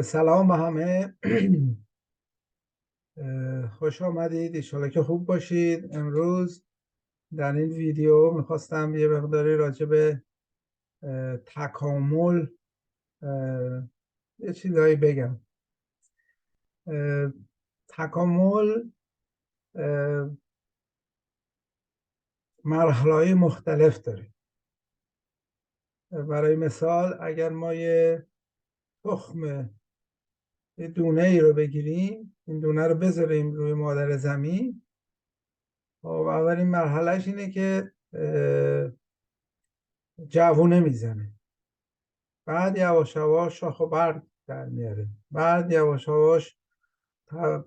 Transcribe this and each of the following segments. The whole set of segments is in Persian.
سلام به همه. خوش آمدید. ایشالا که خوب باشید. امروز در این ویدیو میخواستم یه مقداری راجع به تکامل یه چیزایی بگم. تکامل مرحله‌های مختلف داره. برای مثال اگر ما یه تخم یه دونه ای رو بگیریم، این دونه رو بذاریم روی مادر زمین، خب اولین مرحلهش اینه که جوونه میزنه، بعد یواش یواش شاخ و برگ در میاره، بعد یواش یواش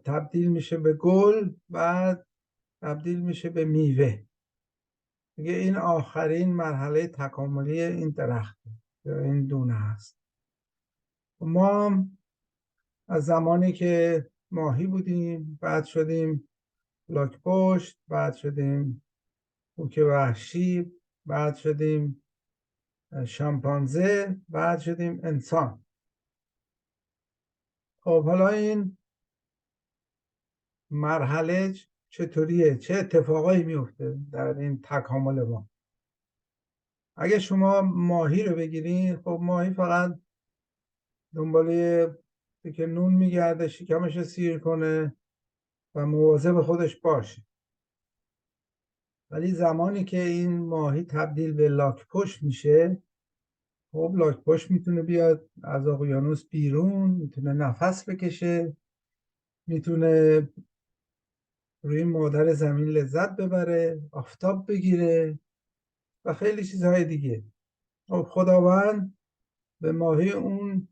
تبدیل میشه به گل، بعد تبدیل میشه به میوه. دیگه این آخرین مرحله تکاملی این درخت یا این دونه هست. ما هم از زمانی که ماهی بودیم، بعد شدیم لاک‌پشت، بعد شدیم خوک وحشی، بعد شدیم شامپانزه، بعد شدیم انسان. خب حالا این مرحله چطوریه؟ چه اتفاقایی میفته در این تکامل ما؟ اگه شما ماهی رو بگیرین، خب ماهی فقط دنبال که نون میگرده، شکمش رو سیر کنه و مواظب خودش باشه. ولی زمانی که این ماهی تبدیل به لاک‌پشت میشه، خب لاک‌پشت میتونه بیاد از اقیانوس بیرون، میتونه نفس بکشه، میتونه روی مادر زمین لذت ببره، آفتاب بگیره و خیلی چیزهای دیگه. خب خداوند به ماهی اون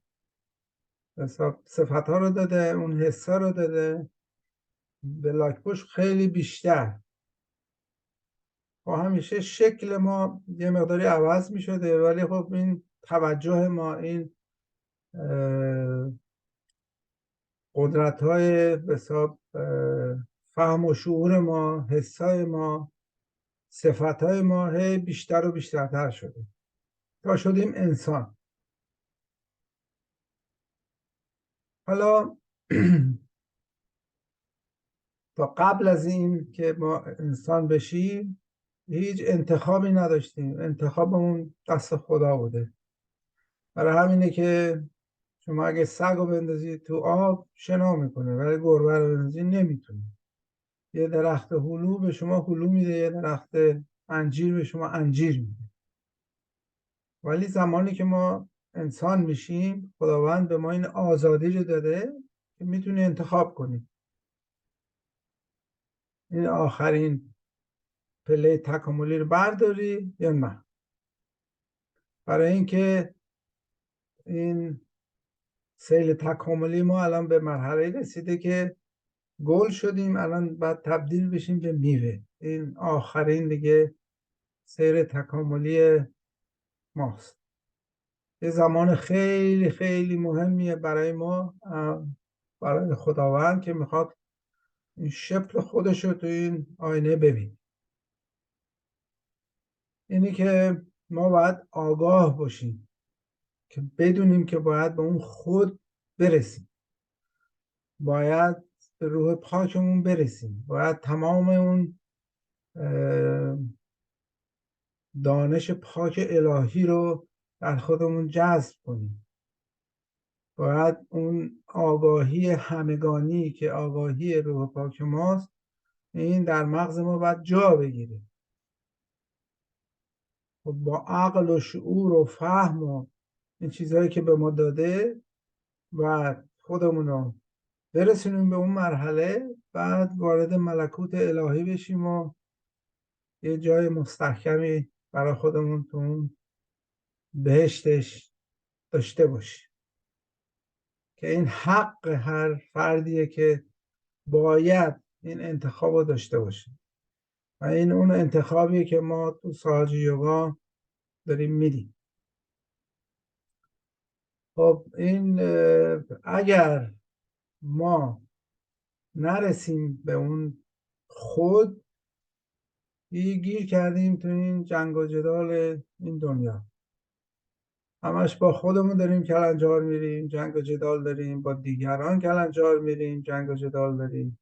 صفت ها رو داده، اون حس ها رو داده، به لاک‌پشت خیلی بیشتر. خب همیشه شکل ما یه مقداری عوض می شده، ولی خب این توجه ما، این قدرت های فهم و شعور ما، حس های ما، صفت های ما هی بیشتر و بیشترتر شده تا شدیم انسان. حالا تا قبل از این که ما انسان بشیم هیچ انتخابی نداشتیم، انتخابمون دست خدا بوده. برای همینه که شما اگه سگ رو بندازید تو آب شنا میکنه، ولی گربه رو بندازید نمیتونه. یه درخت هلو به شما هلو میده، یه درخت انجیر به شما انجیر میده. ولی زمانی که ما انسان میشیم، خداوند به ما این آزادی رو داده که میتونی انتخاب کنی. این آخرین پله تکاملی رو برداری یا نه. برای اینکه این سیل تکاملی ما الان به مرحله رسیده که گل شدیم، الان باید تبدیل بشیم به میوه. این آخرین دیگه سیر تکاملی ماست. یه زمان خیلی خیلی مهمیه برای ما، برای خداوند که میخواد این شکل خودش رو تو این آینه ببین. اینی که ما باید آگاه باشیم، که بدونیم که باید به اون خود برسیم، باید به روح پاکمون برسیم، باید تمام اون دانش پاک الهی رو در خودمون جذب کنیم. باید اون آگاهی همگانی که آگاهی روح پاک ماست، این در مغز ما باید جا بگیره. خب با عقل و شعور و فهم و این چیزهایی که به ما داده و خودمون رو برسونیم به اون مرحله، بعد وارد ملکوت الهی بشیم و یه جای مستحکمی برای خودمون تو اون بهشتش داشته باشیم، که این حق هر فردیه که باید این انتخاب رو داشته باشه. و این اون انتخابیه که ما تو ساحل یوگا داریم میدیم. خب این اگر ما نرسیم به اون خود، گیر کردیم تو این جنگ و جدال این دنیا. همش با خودمون داریم کلنجار میریم، جنگ و جدال داریم، با دیگران کلنجار میریم، جنگ و جدال داریم.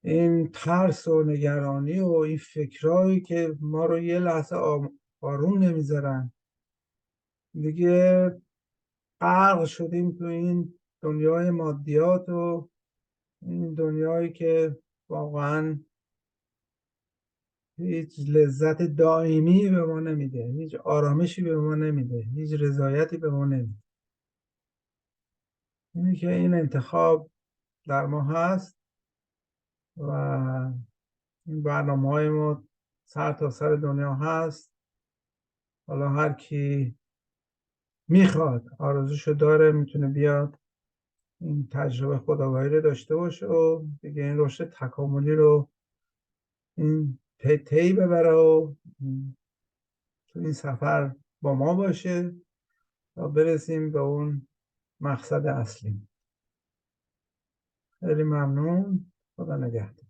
این ترس و نگرانی و این فکرهایی که ما رو یه لحظه آروم نمیذارن، دیگه غرق شدیم تو این دنیای مادیات و این دنیایی که واقعا هیچ لذت دائمی به ما نمیده، هیچ آرامشی به ما نمیده، هیچ رضایتی به ما نمیده. اینی که این انتخاب در ما هست و این برنامه های ما سر تا سر دنیا هست. حالا هر کی میخواد، آرزوشو داره، میتونه بیاد این تجربه خودآگاهی رو داشته باشه و دیگه این رشد تکاملی رو این طی ببره و تو این سفر با ما باشه تا برسیم به اون مقصد اصلی. خیلی ممنون. خدا نگهدار.